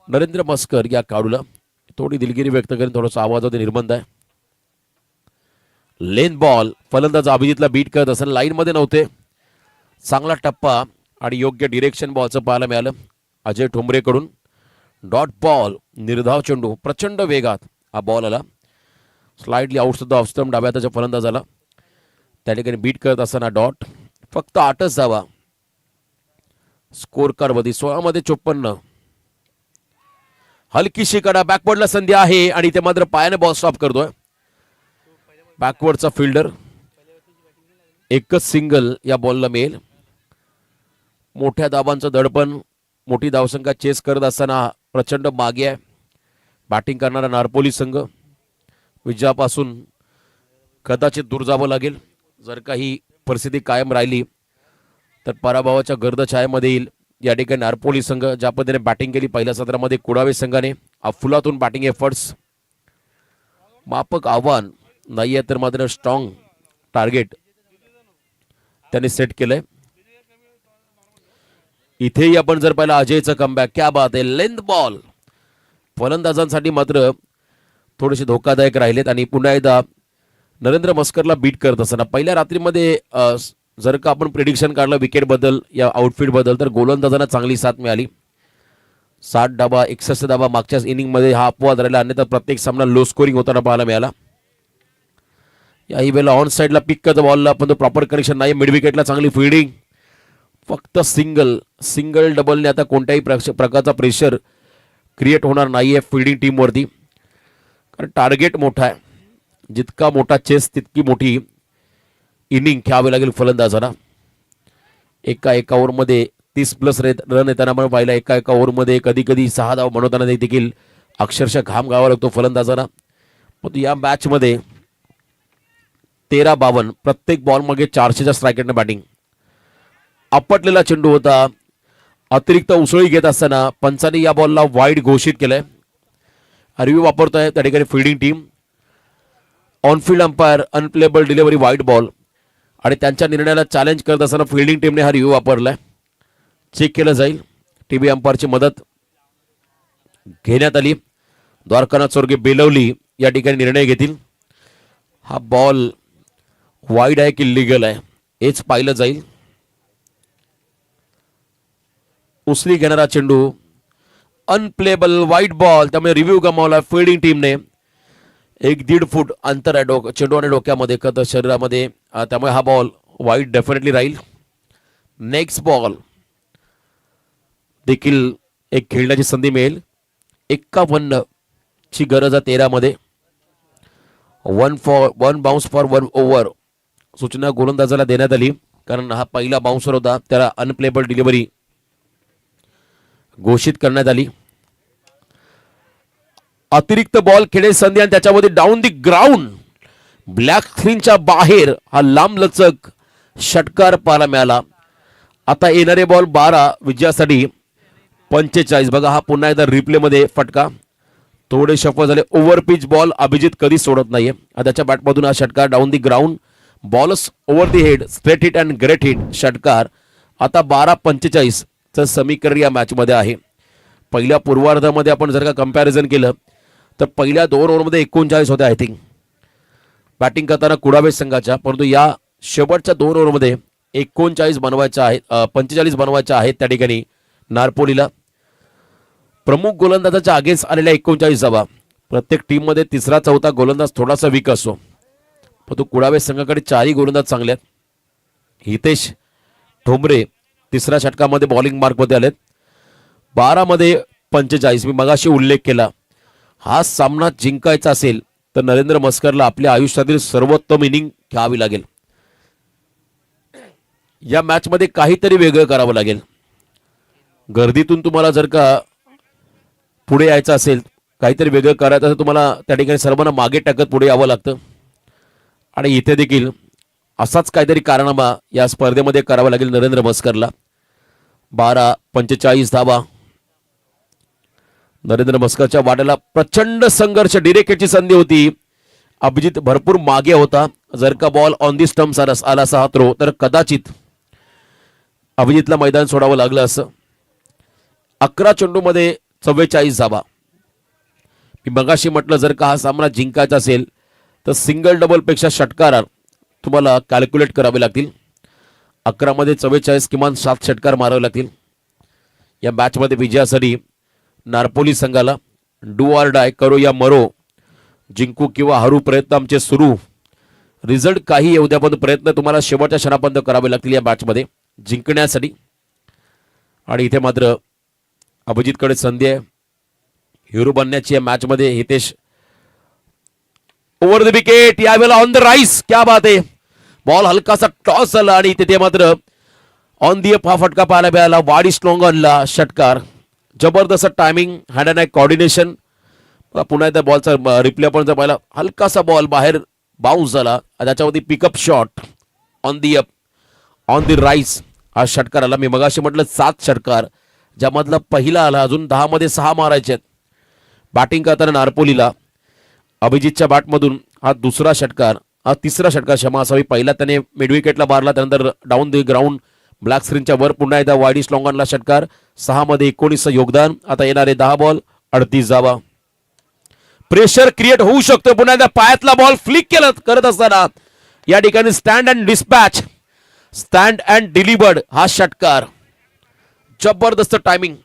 नरेंद्र मस्कर या खेळाडूला थोडी दिलगिरी व्यक्त करून थोडासा आवाजामध्ये निर्बंध आहे. लेन बॉल, फलंदाज अभिजितला बीट करत असताना लाईनमध्ये नव्हते. चांगला टप्पा आणि योग्य डिरेक्शन बॉलचं पाहायला मिळालं अजय ठोंबरेकडून. डॉट बॉल, निर्धाव चेंडू, प्रचंड वेगात हा बॉल आला. स्लाइडली आउट सुद्धा ऑफस्टंप डाव्या त्याच्या फलंदाजाला. त्या ठिकाणी बीट करत असताना डॉट. फक्त 8च धावा स्कोर कार्डवरती. 16 मध्ये 54. हलकीशी कडा, बॅकवर्डला संधी आहे आणि ते मात्र पायाने बॉल स्टॉप करतोय बॅकवर्डचा फिल्डर. एकच सिंगल या बॉलला मिळेल. मोठ्या धावांचं दडपण, मोठी धावसंख्या चेस करत असताना प्रचंड मागे आहे बॅटिंग करणारा नारपोली संघ. विजयापासून कदाचित दूर जावं लागेल. जर काही परिस्थिती कायम राहिली तर पराभवाच्या गर्दछायामध्ये येईल. या ठिकाणी नारपोली संघ ज्या पद्धतीने बॅटिंग केली पहिल्या सत्रामध्ये कुडावे संघाने, अफुलातून बॅटिंग एफर्ट्स, मापक आव्हान नाही आहे तर मात्र स्ट्रॉंग टार्गेट त्यांनी सेट केलंय. इथेही आपण जर पाहिलं अजयचं कमबॅक, क्या बात आहे. लेंथ बॉल फलंदाजांसाठी मात्र थोडेसे धोकादायक राहिलेत आणि पुन्हा एकदा नरेंद्र मस्करला बीट करत असताना पहिल्या रात्रीमध्ये जर का आपण प्रिडिक्शन काढलं विकेट बद्दल या आउटफिट बद्दल तर गोलंदाजांना चांगली साथ मिळाली. 60 धावा 61 धावा मागच्याच इनिंगमध्ये हा अपवाद राहिला, अन्यथा प्रत्येक सामना लो स्कोरिंग होताना पाहायला मिळाला. याही वेळेला ऑन साईडला पिक करत बॉलला पण तो प्रॉपर कनेक्शन नाही. मिड विकेटला चांगली फिल्डिंग. फक्त सिंगल डबलने आता कोणत्याही प्रकारचा प्रेशर क्रिएट होणार नाहीये फिल्डिंग टीमवरती, कारण टार्गेट मोठा आहे. जितका मोठा चेस तितकी मोठी इनिंग खेळावी लागेल फलंदाजांना. एका ओव्हरमध्ये 30+ रन येताना आपण पाहिलं. एका ओव्हरमध्ये कधी कधी 6 धाव बनवताना देखील अक्षरशः घाम गावा लागतो फलंदाजांना. पण या मॅचमध्ये 13-52 प्रत्येक बॉलमागे 400च्या स्ट्राईक बॅटिंग. आपटलेला चेंडू होता. अतिरिक्त उसळी घेत असताना पंचांनी या बॉलला वाईड घोषित केलंय. रिव्ह्यू वापरतोय त्या ठिकाणी fielding team. On-field umpire unplayable delivery wide ball आणि त्यांच्या निर्णयाला चॅलेंज करत असताना फिल्डिंग टीमने हा रिव्ह्यू वापरलाय. चेक केलं जाईल. टीव्ही अंपायरची मदत घेण्यात आली. द्वारकानाथ चोरगे बेलवली या ठिकाणी निर्णय घेतील. हा बॉल वाईड आहे की लिगल आहे हेच पाहिलं जाईल. उचली घेणारा चेंडू अनप्लेबल व्हाईट बॉल, त्यामुळे रिव्ह्यू गमावला फिल्डिंग टीमने. 1-1.5 फूट अंतर आहे चेंडू आणि डोक्यामध्ये शरीरामध्ये, त्यामुळे हा बॉल वाईड डेफिनेटली राहील. नेक्स्ट बॉल देखील एक खेळण्याची संधी मिळेल. 51 ची गरज आहे 13 मध्ये. 1 बाउन्स फॉर 1 ओव्हर सूचना गोलंदाजाला देण्यात आली, कारण हा पहिला बाउन्सर होता, त्याला अनप्लेबल डिलिव्हरी घोषित करण्यात आली. अतिरिक्त बॉल खेळण्याची संधी आणि त्याच्यामध्ये डाऊन दी ग्राउंड ब्लॅक स्क्रीनच्या बाहेर हा लांबलचक षटकार पाहायला मिळाला. आता येणारे बॉल 12 विजयासाठी 45. बघा हा पुन्हा एकदा रिप्लेमध्ये फटका, थोडे सफल झाले. ओव्हर पिच बॉल अभिजित कधी सोडत नाहीये. त्याच्या बॅटमधून हा षटकार down the ground bolus over the head straight hit and great hit षटकार. आता 12-45 चं समीकरण या मॅचमध्ये आहे. पहिल्या पूर्वार्धामध्ये आपण जर का कंपॅरिझन केलं तर पहिल्या 2 ओव्हरमध्ये 39 होते आय थिंक बॅटिंग करताना कुडावे संघाच्या, परंतु या शेवटच्या 2 ओव्हरमध्ये 39 बनवायच्या आहेत, 45 बनवायच्या आहेत त्या ठिकाणी नारपोलीला. प्रमुख गोलंदाजाच्या अगेन्स्ट आलेल्या 39 धावा. प्रत्येक टीममध्ये तिसरा चौथा गोलंदाज थोडासा वीक असतो, परंतु कुडावे संघाकडे 4ही गोलंदाज चांगले आहेत. हितेश ठोंबरे तिसऱ्या षटकामध्ये बॉलिंग मार्कमध्ये आलेत. 12 मध्ये 45. मी मगाशी उल्लेख केला, हा सामना जिंकायचा असेल तर नरेंद्र मस्करला आपल्या आयुष्यातील सर्वोत्तम इनिंग घ्यावी लागेल. या मॅचमध्ये काहीतरी वेगळं करावं लागेल. गर्दीतून तुम्हाला जर का पुढे यायचं असेल, काहीतरी वेगळं करायचं असेल, तुम्हाला त्या ठिकाणी सर्वांना मागे टाकत पुढे यावं लागतं. आणि इथे देखील असाच काहीतरी कारनामा या स्पर्धेमध्ये करावा लागेल नरेंद्र मस्करला. 12-45 धावा. नरेंद्र मस्करच्या वाट्याला प्रचंड संघर्ष, डिरेक्ट हिटची संधी होती. अभिजित भरपूर मागे होता. जर का बॉल ऑन दी स्टंप्स आला असा हा थ्रो तर कदाचित अभिजितला मैदान सोडावं लागलं असं. 11 चेंडूमध्ये 44 धावा. मी मगाशी म्हटलं जर का हा सामना जिंकायचा असेल तर सिंगल डबल पेक्षा षटकार तुम्हाला कॅल्क्युलेट करावे लागतील. 11 मध्ये 44 किमान 7 षटकार मारावे लागतील. या मॅचमध्ये विजयासाठी नारपोली संघाला डू ऑर डाय, करो या मरो, जिंकू किंवा हरू प्रयत्न आमचे सुरू. रिझल्ट काही येऊ द्या, पण प्रयत्न तुम्हाला शेवटच्या क्षणापर्यंत करावे लागतील या मॅचमध्ये जिंकण्यासाठी. आणि इथे मात्र अभिजितकडे संधी आहे हिरो बनण्याची या मॅचमध्ये. हितेश ओव्हर द विकेट, यावेळेला ऑन द राईस. क्या बात आहे. बॉल हलकासा टॉस झाला आणि तिथे मात्र ऑन दी अप हा फटका पाहायला मिळाला. वाडी स्लोंगनला षटकार. जबरदस्त timing, hand and I coordination. पुन्हा एकदा बॉलचा रिप्ले आपण जर पाहिला, हलकासा बॉल बाहेर बाउन्स झाला, त्याच्यावरती pickup shot on the up on the rice हा षटकार आला. मी मगाशी म्हटलं 7 षटकार, ज्यामधला पहिला आला. अजून 10 मध्ये 6 मारायचे आहेत. बॅटिंग करताना नारपोलीला अभिजितच्या बॅटमधून हा दुसरा षटकार, हा तिसरा षटकार क्षमा असावी. पहिला त्याने मिड विकेटला मारला, त्यानंतर डाऊन द ग्राउंड ब्लॅक स्क्रीनच्या वर पुन्हा एकदा वाईडी स्लोंगनला षटकार. 6 मध्ये 19 योगदान. आता येणारे 10 बॉल 38 धावा. प्रेशर क्रिएट होऊ शकतो. पुन्हा एकदा पायातला बॉल फ्लिक करत असताना या ठिकाणी stand and dispatch, stand and delivered हा षटकार. जबरदस्त टायमिंग.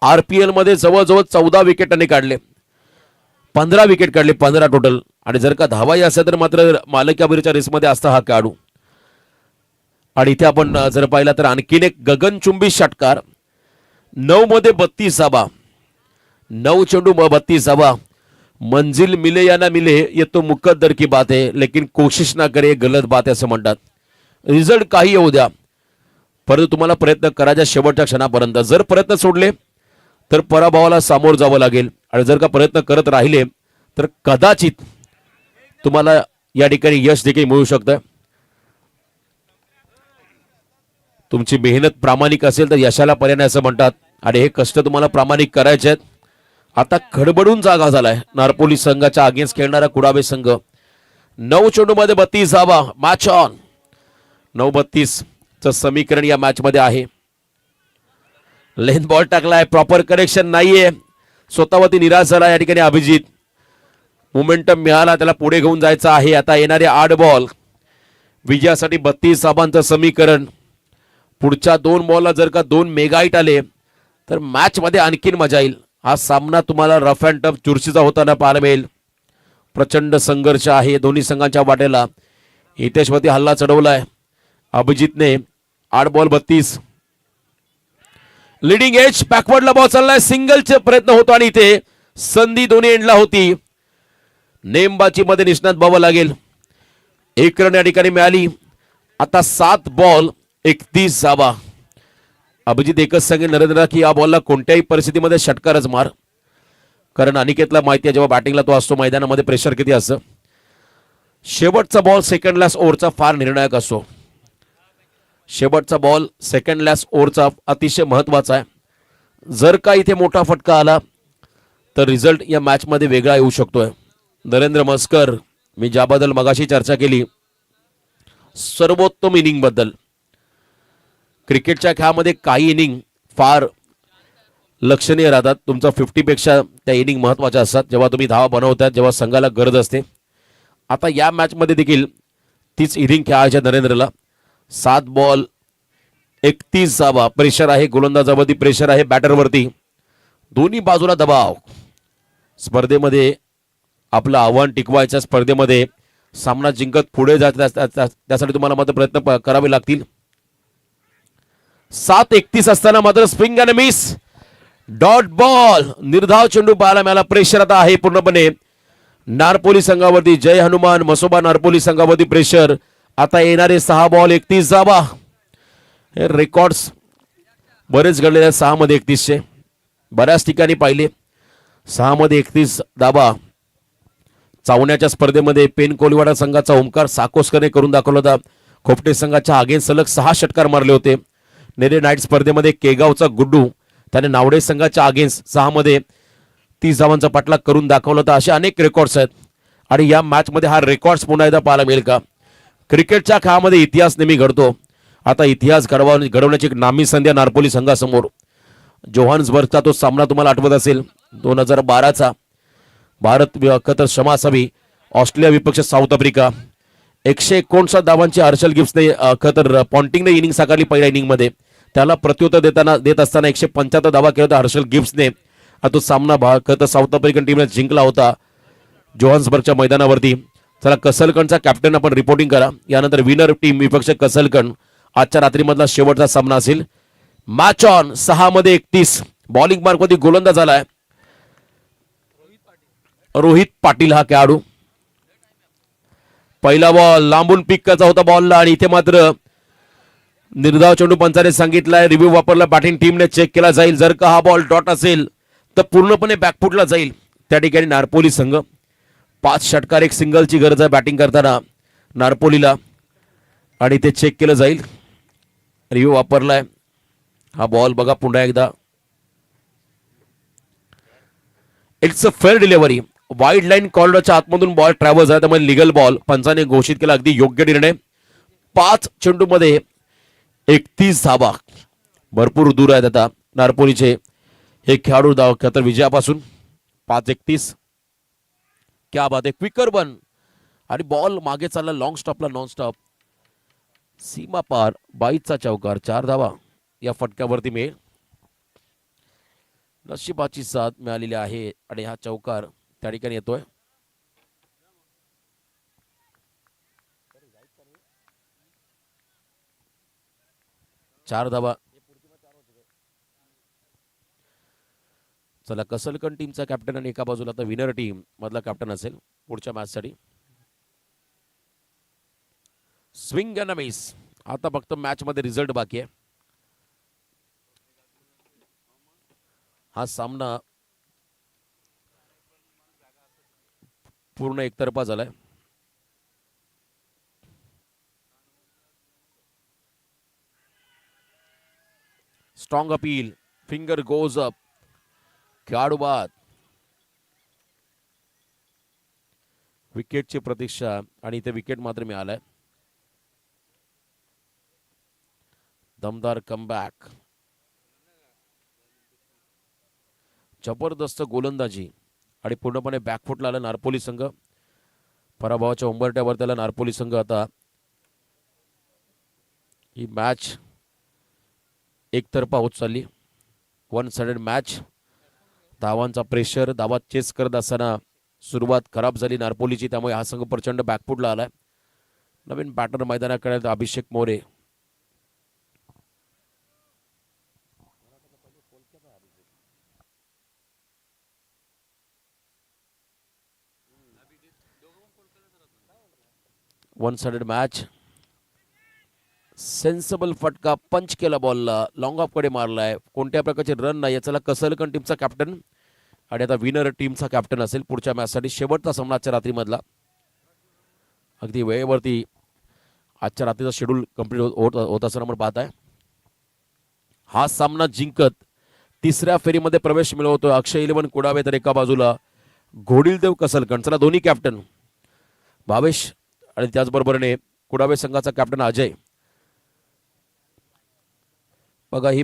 आरपीएल मध्ये जवळजवळ 14 विकेटांनी काढले, 15 विकेट काढले, 15 टोटल. आणि जर का धावाही असेल तर मात्र मालकाबीरच्या रेसमध्ये असता हा खेळाडू. आणि इथे आपण जर पाहिला तर आणखीन एक गगनचुंबी षटकार. 9 मध्ये 32 धावा. 9 चेंडू 32 धावा. मंजिल मिले या ना मिले ये तो मुकद्दर की बात है, लेकिन कोशिश ना करे गलत बात है असं म्हणतात. रिझल्ट काही येऊ द्या, परंतु तुम्हाला प्रयत्न करायचा शेवटच्या क्षणापर्यंत. जर प्रयत्न सोडले तर पराभवाला सामोर जावं लागेल, आणि जर का प्रयत्न करत राहिले तर कदाचित तुम्हाला या ठिकाणी यश देखील मिळू शकतं. तुमची मेहनत प्रामाणिक असेल तर यशाला पर्याय असं म्हणतात, आणि हे कष्ट तुम्हाला प्रामाणिक करायचे आहेत. आता खडबडून जागा झालाय नारपोली संघाच्या अगेन्स्ट खेळणारा कुडावे संघ. 9 चेंडूमध्ये 32 धावा. Match on. 9-32 चं समीकरण या मॅच मध्ये आहे. लेन बॉल टाकलाय, प्रॉपर करेक्शन नाहीये, स्वतःवरती निराश झाला या ठिकाणी अभिजित. मोमेंटम मिळाला, त्याला पुढे घेऊन जायचं आहे. आता येणारे 8 बॉल विजयासाठी 32 धावांचं समीकरण. पुढच्या 2 बॉलला जर का 2 मेगा हिट आले तर मॅच मध्ये आणखीन मजा येईल. हा सामना तुम्हाला रफ अँड टफ चुरशीचा होताना पाहायला मिळेल. प्रचंड संघर्ष आहे दोन्ही संघांच्या वाटेला. हितेशवरती हल्ला चढवलाय अभिजितने. 8 बॉल 32. लिडिंग एज बॅकवर्डला बॉल चाललाय. सिंगलचे प्रयत्न होतो आणि इथे संधी दोन्ही एंडला होती. नेमबाजी मध्ये निष्णात बाबा लागेल. 1 रन या ठिकाणी मिळाली. आता 7 बॉल 31 धावा. अभिजित एकच सांगेल नरेंद्र की या बॉलला कोणत्याही परिस्थितीमध्ये षटकारच मार, कारण अनिकेतला माहिती आहे जेव्हा बॅटिंगला तो असतो मैदानामध्ये प्रेशर किती असतं. शेवटचा बॉल सेकंड लास्ट ओव्हरचा फार निर्णायक असतो. शेवटचा बॉल सेकंड लास्ट ओव्हरचा अतिशय महत्वाचा आहे. जर का इथे मोठा फटका आला तर रिझल्ट या मॅच मध्ये वेगळा येऊ शकतोय. नरेंद्र मस्कर, मी ज्याबद्दल मगाशी चर्चा केली सर्वोत्तम इनिंग बद्दल. क्रिकेटच्या खेळामध्ये काही इनिंग फार लक्षणीय राहतात. तुमचा 50 पेक्षा त्या इनिंग महत्वाच्या असतात जेव्हा तुम्ही धावा बनवतात, जेव्हा संघाला गरज असते. आता या मॅच मध्ये देखील तीच इनिंग खेळायच्या नरेंद्रला. 7 बॉल 31 धावा. प्रेशर आहे गोलंदाजावरती, प्रेशर आहे बॅटरवरती. दोन्ही बाजूला दबाव. स्पर्धेमध्ये आपलं आव्हान टिकवायच्या स्पर्धेमध्ये सामना जिंकत पुढे त्यासाठी तुम्हाला मात्र प्रयत्न करावे लागतील. 7:31 असताना मात्र swing and miss, dot ball, निर्धाव चेंडू पाहायला मिळाला. प्रेशर आता आहे पूर्णपणे नारपोली संघावरती. जय हनुमान मसोबा नारपोली संघावरती प्रेशर. आता येणारे 6 बॉल 31 धावा. हे रेकॉर्ड्स बरेच घडलेले आहेत 6 मध्ये 31चे. बऱ्याच ठिकाणी पाहिले 6 मध्ये 31 धावा. चावण्याच्या स्पर्धेमध्ये पेन कोलिवाडा संघाचा ओमकार साकोस्करने करून दाखवला होता. खोपटे संघाच्या अगेन्स्ट सलग 6 षटकार मारले होते. नेरे नाईट स्पर्धेमध्ये केगावचा गुड्डू त्याने नावडे संघाच्या अगेन्स्ट 6 मध्ये 30 धावांचा पाठलाग करून दाखवला होता. असे अनेक रेकॉर्ड्स आहेत आणि या मॅच मध्ये हा रेकॉर्ड्स पुन्हा एकदा पाहायला मिळेल का? क्रिकेटच्या खेळामध्ये इतिहास नेहमी घडतो. आता इतिहास घडवण्याची एक नामी संधी नारपोली संघासमोर. जोहान्सबर्गचा तो सामना तुम्हाला आठवत असेल 2012चा. भारत कतर क्षमासावी ऑस्ट्रेलिया विपक्ष साऊथ आफ्रिका. 159 धावांची हर्षल गिब्सने कतर पॉन्टिंगने इनिंग साकारली पहिल्या इनिंग मध्ये. त्याला प्रत्युत्तर देत असताना 175 धावा केल्या होत्या हर्षल गिब्सने. तो सामना कतर साऊथ आफ्रिकन टीमने जिंकला होता जोहान्सबर्गच्या मैदानावरती. चला कसलकणचा कॅप्टन आपण रिपोर्टिंग करा. यानंतर विनर टीम विपक्ष कसलकण. आजच्या रात्रीमधला शेवटचा सामना असेल. Match on. 6 मध्ये 31. बॉलिंग मार्क मध्ये गोलंदाज झालाय रोहित पाटील हा खेळाडू. पहिला बॉल लांबून पिक करायचा होता बॉलला आणि इथे मात्र निर्धाव चेंडू पंचाने सांगितलाय. रिव्ह्यू वापरला बॅटिंग टीमने, चेक केला जाईल. जर का हा बॉल डॉट असेल तर पूर्णपणे बॅकफुटला जाईल. त्या ठिकाणी नारपोली संघ 5 षटकार 1 सिंगलची गरज आहे बॅटिंग करताना नारपोलीला आणि ते चेक केलं जाईल. रिव्ह्यू वापरलाय. हा बॉल बघा पुन्हा एकदा. It's a fair delivery. Wide line कॉर्नरच्या आतमधून बॉल ट्रॅव्हल्स आहे त्यामुळे लिगल बॉल पंचाने घोषित केला. अगदी योग्य निर्णय. 5 चेंडूमध्ये 31 धावा. भरपूर दूर आहेत आता नारपोलीचे हे खेळाडू तर विजयापासून. 5:31. क्या बात आहे. क्विकर वन आणि बॉल मागे चालला लॉंग स्टॉपला नॉन स्टॉप. सीमा पार 22चा चौकार. 4 धावा या फटक्यावरती मिळेल. नशिबाची साथ मिळालेली आहे आणि हा चौकार त्या ठिकाणी येतोय. चार धावा. चला कसलकण टीमचा कॅप्टन आणि एका बाजूला आता विनर टीम मधला कॅप्टन असेल पुढच्या मॅच साठी. Swing and miss. आता फक्त मॅच मध्ये रिझल्ट बाकी आहे. हा सामना पूर्ण एकतर्फा झालाय. Strong appeal. Finger goes up. खेळाडू बाद. विकेटची प्रतीक्षा आणि इथे विकेट मात्र मिळालाय. दमदार कमबॅक. जबरदस्त गोलंदाजी आणि पूर्णपणे बॅकफुटला आला नारपोली संघ. पराभवाच्या उंबरट्यावर त्याला नारपोली संघ. आता ही मॅच एकतर्फा होत चालली. 1 साइडेड मॅच. धावांचा प्रेशर, धावा चेस करत असताना सुरुवात खराब झाली नारपोलीची, त्यामुळे हा संघ प्रचंड बॅकफुटला आलाय. नवीन बॅटर मैदानाकडे Abhishek More. One sided match. Sensible फटका पंच केला बॉलला, लॉंग ऑफ कडे मारलाय. कोणत्या प्रकारचे रन नाही याचा कसलकन टीमचा कॅप्टन आणि आता विनर टीमचा कॅप्टन असेल पुढच्या मॅचसाठी. शेवटचा सामना आजच्या रात्रीमधला. अगदी वेळेवरती आजच्या रात्रीचा शेड्यूल कंप्लीट होत असताना आपण पाहत आहे. हा सामना जिंकत तिसऱ्या फेरीमध्ये प्रवेश मिळवतो अक्षय इलेव्हन कुडावे, तर एका बाजूला घोडीलदेव कसलकण. चला दोन्ही कॅप्टन भावेश आणि त्याचबरोबरने कुडावे संघाचा कॅप्टन अजय. बघा ही